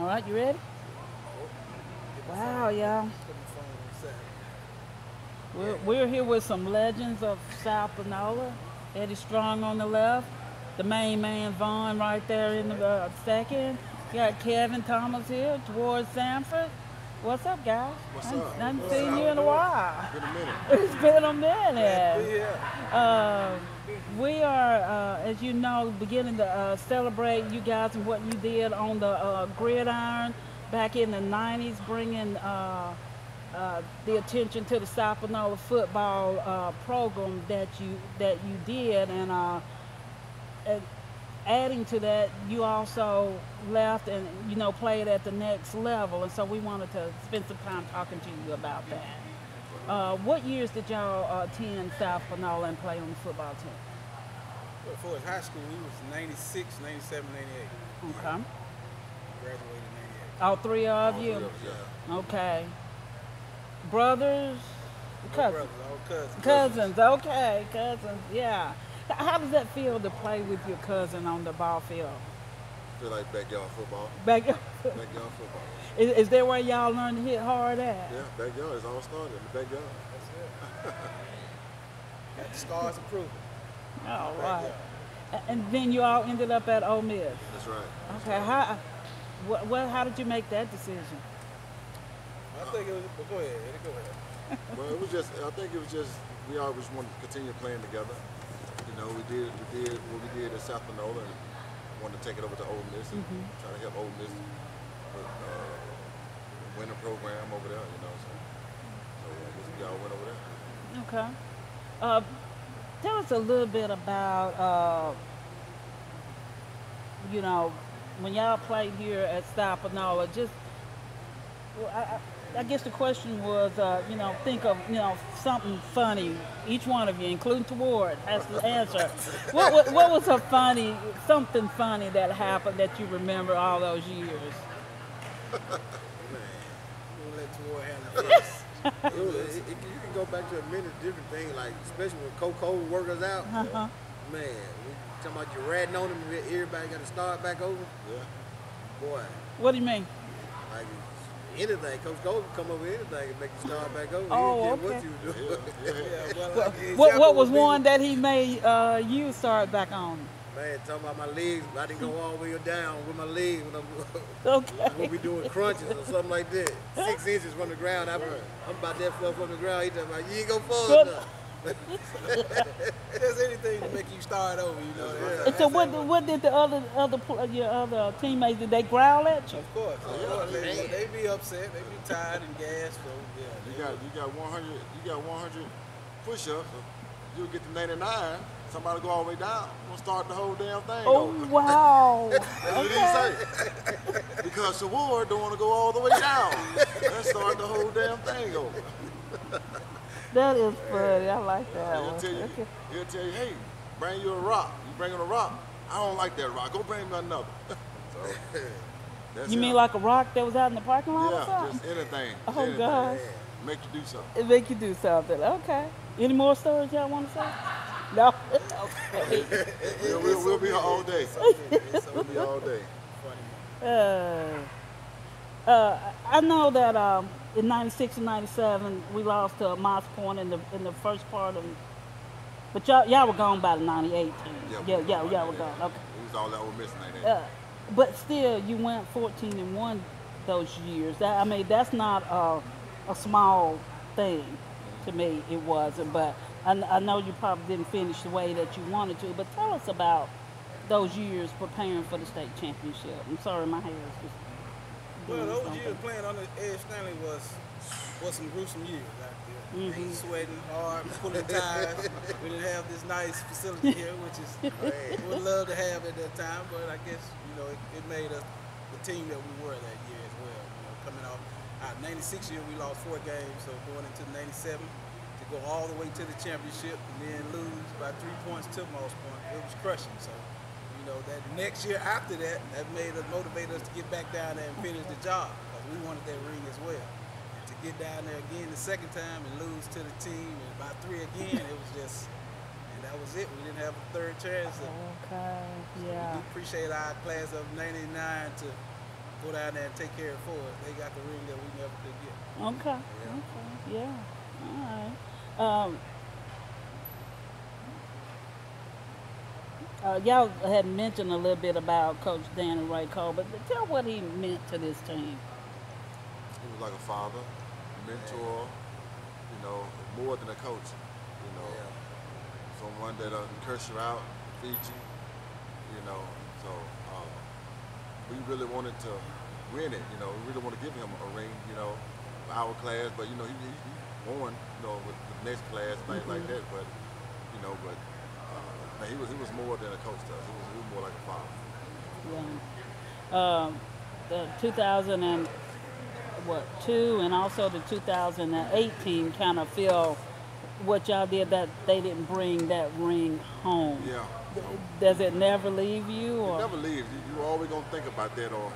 All right, you ready? Wow, y'all. We're here with some legends of South Panola. Eddie Strong on the left, the main man Vaughn right there in the second. Got Kevin Thomas here towards Sanford. What's up, guys? What's up? I haven't seen you in a while. Been a minute. It's been a minute. Yeah. We are, as you know, beginning to celebrate you guys and what you did on the gridiron back in the 90s, bringing the attention to the South Panola football program that you did, and adding to that, you also left and played at the next level, and so we wanted to spend some time talking to you about that. What years did y'all attend South Panola and play on the football team? Well, for his high school, we was 96, 97, 98. Okay. Graduated in 98. All three of All you? three of us, yeah. Okay. Brothers? No Cousins? brothers, all cousins. Cousins, okay, cousins, yeah. How does that feel to play with your cousin on the ball field? Feel like backyard football. Backyard. Backyard football. Is there where y'all learn to hit hard at? Yeah, backyard. It's all started in the backyard. That's it. Got the scars to prove it. All right. And then you all ended up at Ole Miss. That's right. Okay, how did you make that decision? I think it was. Go ahead, Eddie. Go ahead. Well, it was just. I think it was just. We always wanted to continue playing together. We did what we did at South Panola, and wanted to take it over to Ole Miss and try to help Ole Miss with, win a program over there. So I guess we all went over there. Okay. Tell us a little bit about, when y'all played here at South Panola. Just, I guess the question was, think of, something funny. Each one of you, including Toward, has to answer. What was something funny that happened that you remember all those years? Man, we'll let Toward handle it first. You can go back to a many different things, like especially when Coco workers out. Man, we talking about you ratting on them, everybody got to start back over. Yeah. Boy, What do you mean? like anything, Coach Cole can come over anything and make you start back over. Oh, He didn't care okay. what you do. Yeah, well, like, the What example was would be- one that he made you start back on? Man, talking about my legs, I didn't go all the way down with my legs when Okay. we doing crunches or something like that. 6 inches from the ground. I'm about that far from the ground. He talking about, you ain't go far enough. There's anything to make you start over, So what did your other teammates, did they growl at you? Of course. They be upset. They be tired and gassed. So yeah. You got 100. You got 100 push-ups. You'll get to 99. Somebody go all the way down. We'll start the whole damn thing Oh, over. wow. That's what he say. Because Saward don't want to go all the way down. Let's start the whole damn thing over. That is funny. I like that He'll one. tell you, Okay. he'll tell you, hey, bring you a rock. You bring him a rock. I don't like that rock. Go bring me another. So, that's You mean him. like a rock that was out in the parking lot or Yeah, something? just anything. Oh, Just anything. gosh. Make you do something. It make you do something. Okay. Any more stories y'all want to say? No? Okay. We'll be here all day. We'll be all day. I know that in 96 and 97 we lost to Moss Point in the first part of, but y'all were gone by the 98 team. Y'all were gone. Okay. It was all that we're missing like that. But still, you went 14-1 those years. That's not a small thing to me. It wasn't, but I know you probably didn't finish the way that you wanted to. But tell us about those years preparing for the state championship. I'm sorry, my hair is just. Well, those something. years playing under Ed Stanley was some gruesome years out there. Ain't sweating hard, pulling tires. We didn't have this nice facility here, which is would love to have at that time, but I guess it made us the team that we were that year as well. Coming off our 96 year, we lost 4 games, so going into 97 to go all the way to the championship and then lose by 3 points to Moss Point, it was crushing. So. That next year after that, motivated us to get back down there and finish the job because we wanted that ring as well. And to get down there again the second time and lose to the team and by 3 again, it was just, and that was it. We didn't have a third chance. Okay, yeah. We appreciate our class of '99 to go down there and take care of it for us. They got the ring that we never could get. Okay. Okay. Yeah. All right. Y'all had mentioned a little bit about Coach Danny Ray Cole, but tell what he meant to this team. He was like a father, mentor, more than a coach, someone that curse you out, feed you, so we really wanted to win it, we really want to give him a ring, for our class, but, he won, with the next class, things like that, but, man, he was more than a coach to us. He was more like a father. Yeah. The 2002 and also the 2018 kind of feel what y'all did that they didn't bring that ring home. Yeah. Does it never leave you? Or? It never leaves. You're always gonna think about that, or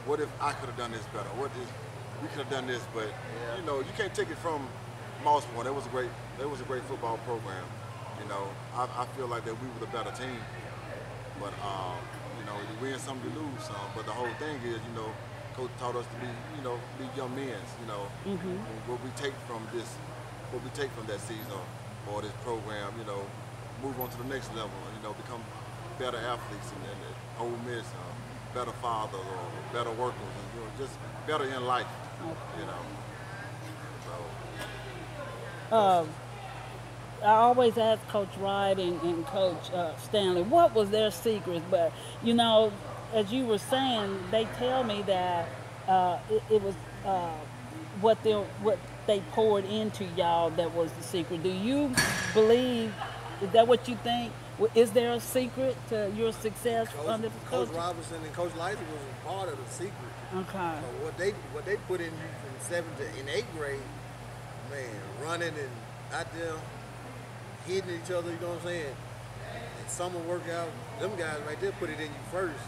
what if I could have done this better? What if we could have done this? But you can't take it from Moss Point. That was a great football program. I feel like that we were the better team, but you win some, you lose some. But the whole thing is, Coach taught us to be, be young men. What we take from that season or this program, move on to the next level. Become better athletes and Ole Miss, better fathers or better workers, and just better in life. So. I always ask Coach Wright and Coach Stanley, what was their secret? But, as you were saying, they tell me that it was what they poured into y'all that was the secret. Do you believe, is that what you think? Is there a secret to your success under the Coach Robinson and Coach Lyson was a part of the secret. Okay. So what they put in you from 7th to in 8th grade, man, running and out there hitting each other, you know what I'm saying? And summer workout, them guys right there put it in you first.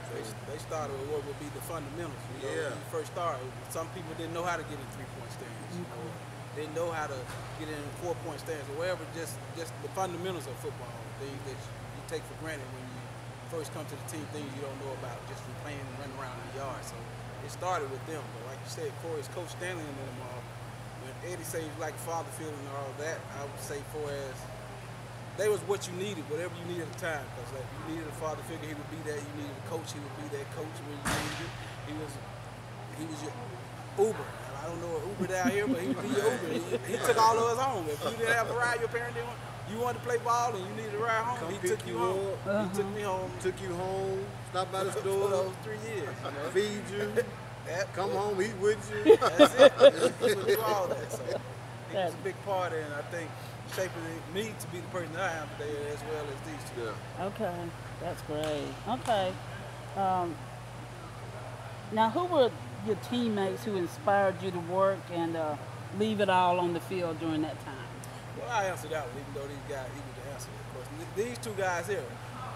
So They started with what would be the fundamentals. When you first started, some people didn't know how to get in 3-point stands. Didn't know how to get in 4-point stands or whatever. Just the fundamentals of football, things that you take for granted when you first come to the team, things you don't know about just from playing and running around in the yard. So it started with them. But like you said, Corey's Coach Stanley and them all. When Eddie says like father figure and all that, I would say for as they was what you needed, whatever you needed at the time. Because like you needed a father figure, he would be there. You needed a coach, he would be that coach when you needed it. He was your Uber. I don't know what Uber down here, but he would be your Uber. He took all of us home. If you didn't have a ride, your parent didn't want, you wanted to play ball and you needed a ride home, he took you home. He took me home. Took you home, stopped by the For store, those 3 years. feed you, come home, eat with you. That's it. He would do all that. So he was a big part in, I think, shaping me to be the person that I am today, as well as these two. Yeah. Okay, that's great. Okay. Now, who were your teammates who inspired you to work and leave it all on the field during that time? Well, I answered that one, even though these guys eager to answer it. Of course, these two guys here,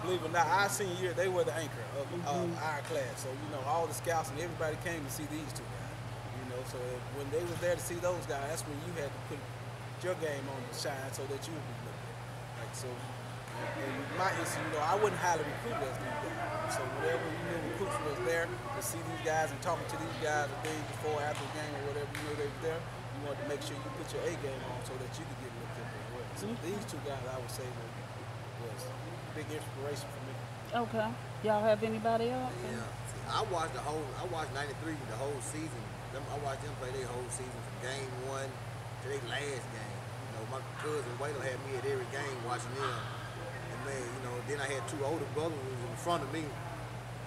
believe it or not, our senior year, they were the anchor of our class. So, all the scouts and everybody came to see these two guys. So when they was there to see those guys, that's when you had to put your game on to shine so that you would be looked at. Like, so, in my instance, I wasn't highly recruited as these guys. So whatever recruits was there to see these guys and talking to these guys the days before, after the game, or whatever, they were there, you wanted to make sure you put your A game on so that you could get looked at as well. So these two guys, I would say, was a big inspiration for me. Okay. Y'all have anybody else? Yeah. See, I watched 93 the whole season. I watched them play their whole season from game 1 to their last game. My cousin Waylon had me at every game watching them. And man, then I had 2 older brothers who was in front of me.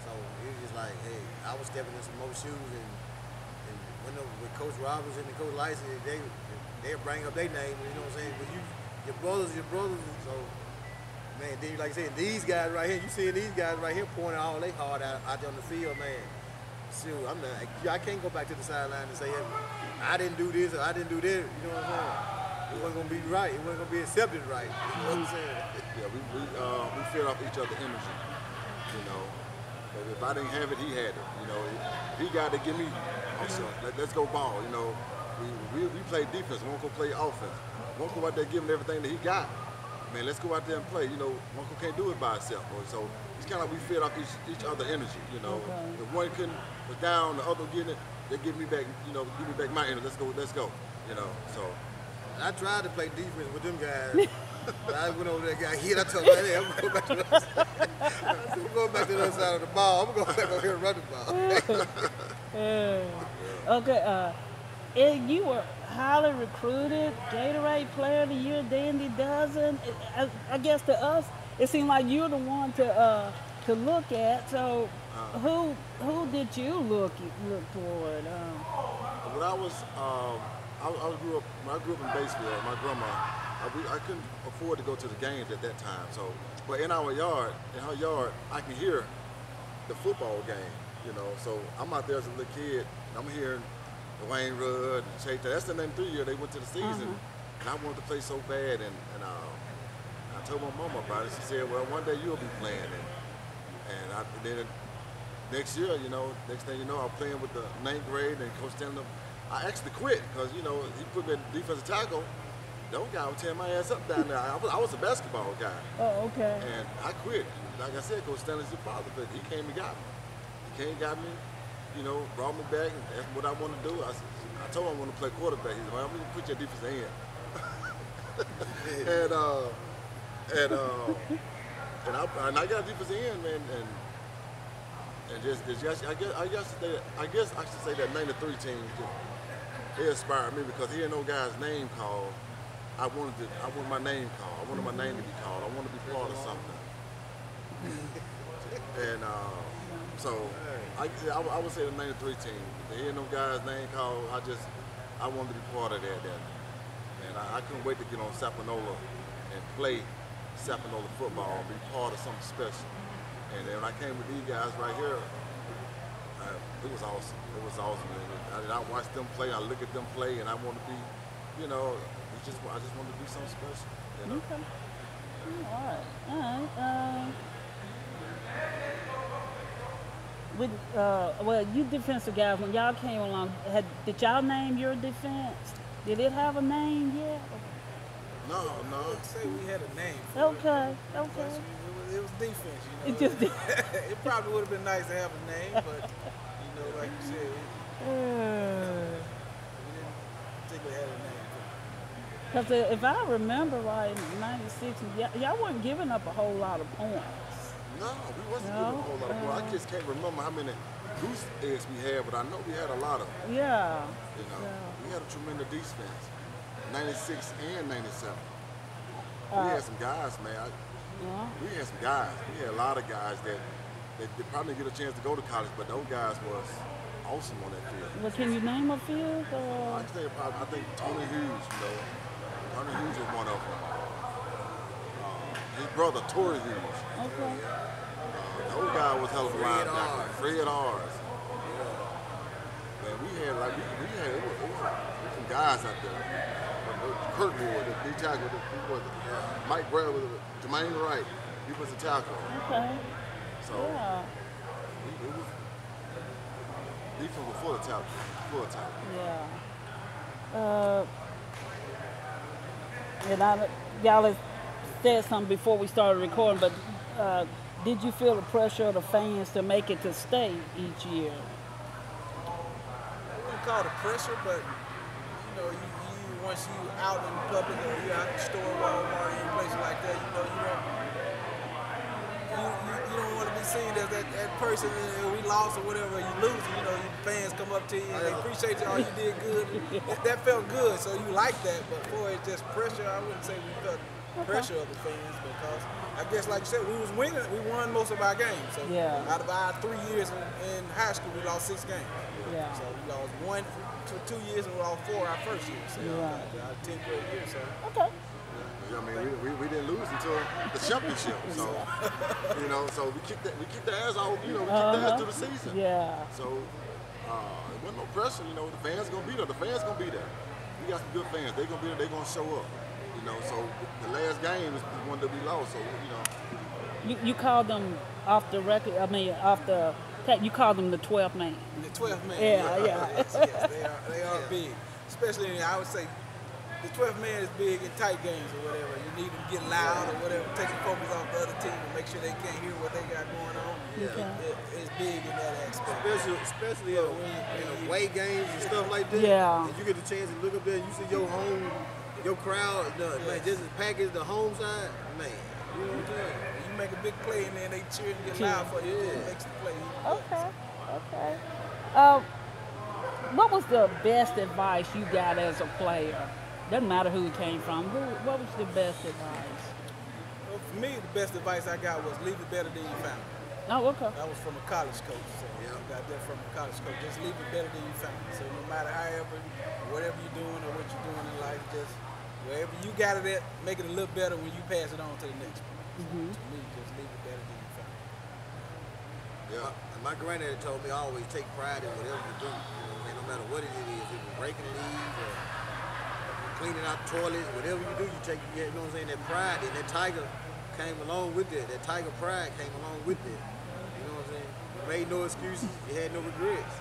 So it was just like, hey, I was stepping in some more shoes, and with Coach Robinson and Coach Lyson, they'll bring up their name, you know what I'm saying? But your brothers, and so man, then like I said, these guys right here, you seeing these guys right here pouring all their heart out there on the field, man. Shoot, I can't go back to the sideline and say, I didn't do this or I didn't do that. You know what I'm saying? It wasn't gonna be right. It wasn't gonna be accepted right. You know what I'm saying? Yeah, we fed off each other's energy. If I didn't have it, he had it. He got to give me. So let's go ball. We play defense. We won't go play offense. We won't go out there giving everything that he got. man, let's go out there and play. You know, Uncle can't do it by himself, boy. So it's kind of like we fed off each other energy. You know, Okay. if one couldn't was down, the other getting it, they give me back. You know, give me back my energy. Let's go. You know, so. I tried to play defense with them guys. But I went over there, got hit. I told my hey, I'm going back to the other side. I said, I'm going back to the other side of the ball. I'm going back over here and run the ball. Okay, and you were highly recruited, Gatorade Player of the Year, Dandy Dozen. I guess to us, it seemed like you're the one to look at. So, who did you look toward? When I was, I grew up. When I grew up in Batesville, my grandma, I couldn't afford to go to the games at that time. So, but in our yard, her yard, I can hear the football game. You know, so I'm out there as a little kid. And I'm hearing Dwayne Rudd and Chase. That's the name 3 year they went to the season, and I wanted to play so bad. And I told my mama about it. She said, "Well, one day you'll be playing." And then next year, you know, next thing you know, I'm playing with the 9th grade, and Coach telling them, I actually quit because, you know, he put me at defensive tackle. Those guy was tearing my ass up down there. I was a basketball guy. Oh, okay. And I quit. Like I said, Coach Stanley's your father, but he came and got me. He came and got me, you know, brought me back and asked me what I want to do. I told him I want to play quarterback. He said, well, I'm going to put you at defensive end. and I got defensive end, man, and just I guess I should say that 93 team, it inspired me because he had no guy's name called. I wanted my name called. I wanted my name to be called. I wanted to be part of something. And so I would say the 93 team. He had no guy's name called. I wanted to be part of that. And I couldn't wait to get on Sapanola and play Sapanola football and be part of something special. And then when I came with these guys right here, it was awesome. It was awesome. And I watched them play, I look at them play, and I want to be, you know, I just want to do something special. You know? Okay. All right. Well, you defensive guys, when y'all came along, did y'all name your defense? Did it have a name yet? No. I would say we had a name. Okay. It was defense, you know. It just It probably would have been nice to have a name, but you know, like you said, we didn't particularly have a name. Because if I remember right, in '96, y'all weren't giving up a whole lot of points. No, we wasn't giving a whole lot of points. I just can't remember how many goose eggs we had, but I know we had a lot of them. Yeah. You know, Yeah. we had a tremendous defense, 96 and 97. We had some guys, man. We had some guys. We had a lot of guys that probably didn't get a chance to go to college, but those guys was awesome on that field. Well, can you name a few? I think Tony Hughes, you know. Tony Hughes was one of them. His brother, Torrey Hughes. Okay. The old guy was hell of a linebacker. Fred Ars. Man, we had some guys out there. Kirkwood, the big tackle, Mike Brown was Jermaine Wright. He was a tackle. Okay. So Yeah. it was defense was full of tackle. Yeah. And y'all had said something before we started recording, but did you feel the pressure of the fans to make it to state each year? I wouldn't call it pressure, but you know, you once you out in public or you're out in the store, Walmart, any place like that, you know, you don't want to be seen as that person. We lost or whatever, you lose. You know, your fans come up to you and they appreciate you. Oh, you did good. That felt good, so you like that. But for it just pressure, I wouldn't say we felt pressure of the fans because I guess, like you said, we was winning. We won most of our games. So out of our 3 years in high school, we lost 6 games. Yeah. So we lost 1 to 2 years and we lost 4 our first year. So our 10th grade year. So. Okay. I mean, we didn't lose until the championship. So, you know, so we kicked the ass out. You know, we kicked the ass through the season. Yeah. So it wasn't no pressure. You know, the fans gonna be there. The fans gonna be there. We got some good fans. They gonna be there. They gonna show up. You know, so the last game is the one that we lost. So you know. You called them off the record. I mean, off the. You called them the 12th man. The 12th man. Yeah. Yes, they are big. Especially, I would say, the 12th man is big in tight games or whatever. You need them to get loud or whatever, take the focus off the other team and make sure they can't hear what they got going on. Okay. It's big in that aspect. Especially in away games and stuff like that. Yeah. And you get the chance to look up there and you see your crowd, man, just as packed as the home side, man. You know what I'm saying? You make a big play and then they cheer and get loud for you. It makes the play. Okay. Okay. What was the best advice you got as a player? Doesn't matter who it came from. What was the best advice? Well, for me, the best advice I got was leave it better than you found it. Oh, okay. That was from a college coach. So I got that from a college coach. Just leave it better than you found it. So no matter whatever you're doing or what you're doing in life, just wherever you got it at, make it a little better when you pass it on to the next one. So to me, just leave it better than you found it. Yeah. And my granddaddy told me always take pride in whatever you do. You know what I mean? No matter what it is, if it's raking leaves or cleaning out toilets, whatever you do, you take, you know what I'm saying, that pride and that tiger came along with that. That tiger pride came along with that. You know what I'm saying? You made no excuses, you had no regrets.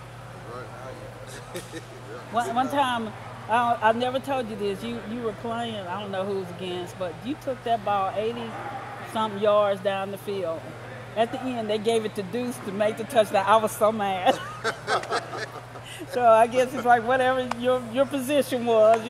Right. One time, I never told you this. You were playing. I don't know who was against, but you took that ball 80-something yards down the field. At the end, they gave it to Deuce to make the touchdown. I was so mad. So I guess it's like whatever your position was.